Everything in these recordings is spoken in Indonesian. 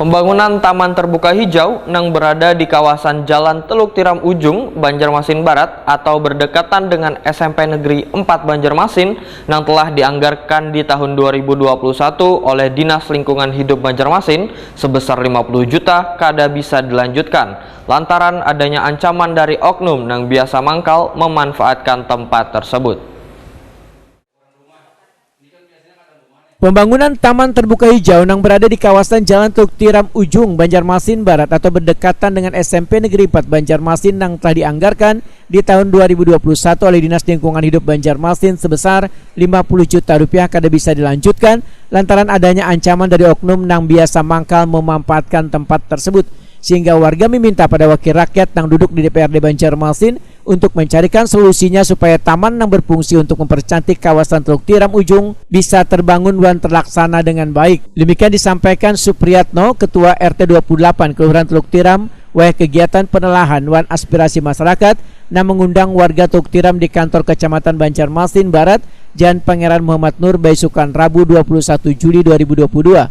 Pembangunan Taman Terbuka Hijau yang berada di kawasan Jalan Teluk Tiram Ujung, Banjarmasin Barat atau berdekatan dengan SMP Negeri 4 Banjarmasin yang telah dianggarkan di tahun 2021 oleh Dinas Lingkungan Hidup Banjarmasin sebesar 50 juta kada bisa dilanjutkan lantaran adanya ancaman dari oknum yang biasa mangkal memanfaatkan tempat tersebut. Pembangunan Taman Terbuka Hijau yang berada di kawasan Jalan Teluk Tiram Ujung, Banjarmasin Barat atau berdekatan dengan SMP Negeri 4 Banjarmasin yang telah dianggarkan di tahun 2021 oleh Dinas Lingkungan Hidup Banjarmasin sebesar 50 juta rupiah kada bisa dilanjutkan lantaran adanya ancaman dari oknum yang biasa mangkal memanfaatkan tempat tersebut, sehingga warga meminta pada wakil rakyat yang duduk di DPRD Banjarmasin untuk mencarikan solusinya supaya taman yang berfungsi untuk mempercantik kawasan Teluk Tiram Ujung bisa terbangun dan terlaksana dengan baik. Demikian disampaikan Supriyatno, Ketua RT 28 Kelurahan Teluk Tiram, wah kegiatan penelahan wan aspirasi masyarakat yang mengundang warga Teluk Tiram di kantor Kecamatan Banjarmasin Barat, Jalan Pangeran Muhammad Nur, Baisukan, Rabu 21 Juli 2022.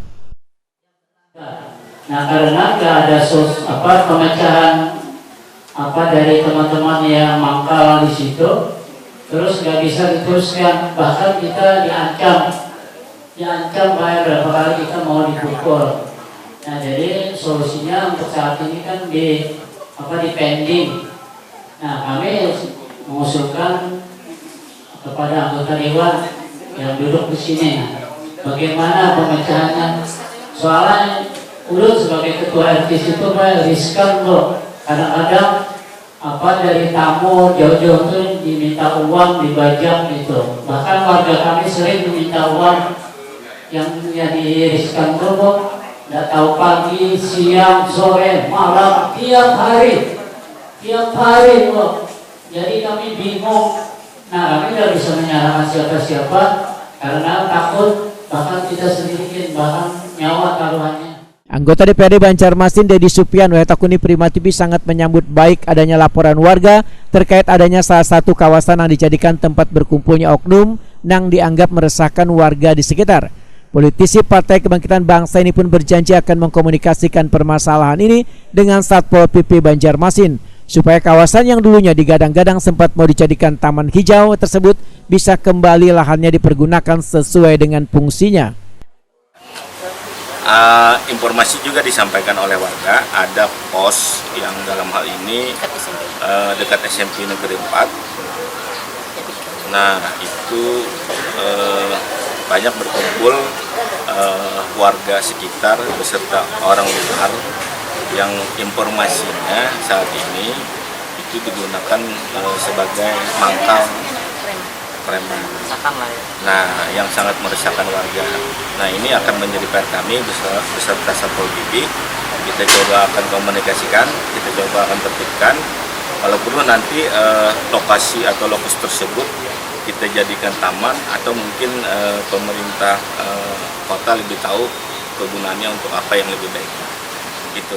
Nah, karena nggak ada pemecahan dari teman-teman yang mangkal di situ, terus nggak bisa diteruskan, bahkan kita diancam bayar berapa kali kita mau dipukul. Nah, jadi solusinya untuk saat ini kan di pending. Nah, kami mengusulkan kepada anggota dewan yang duduk di sini, bagaimana pemecahannya? Soalnya Ulun sebagai ketua RT itu riskan loh. Kadang-kadang dari tamu jauh-jauh tuh diminta uang, dibajak gitu. Bahkan warga kami sering diminta uang yang diriskan loh. Nggak tahu pagi, siang, sore, malam, tiap hari loh. Jadi kami bingung. Nah, kami nggak bisa menyalahkan siapa-siapa karena takut bahkan kita sendiri bahkan nyawa taruhannya. Anggota DPRD Banjarmasin Dedi Supian Wetakuni Prima TV sangat menyambut baik adanya laporan warga terkait adanya salah satu kawasan yang dijadikan tempat berkumpulnya oknum yang dianggap meresahkan warga di sekitar. Politisi Partai Kebangkitan Bangsa ini pun berjanji akan mengkomunikasikan permasalahan ini dengan Satpol PP Banjarmasin supaya kawasan yang dulunya digadang-gadang sempat mau dijadikan taman hijau tersebut bisa kembali lahannya dipergunakan sesuai dengan fungsinya. Informasi juga disampaikan oleh warga, ada pos yang dalam hal ini dekat SMP Negeri 4. Nah, itu banyak berkumpul warga sekitar beserta orang luar yang informasinya saat ini itu digunakan sebagai mangkal preman. Nah, yang sangat meresahkan warga. Nah, ini akan menjadi PR kami beserta Satpol PP. Kita coba akan komunikasikan, kita coba akan tertibkan. Kalau perlu nanti lokasi atau lokus tersebut kita jadikan taman atau mungkin pemerintah kota lebih tahu kegunaannya untuk apa yang lebih baik. Gitu.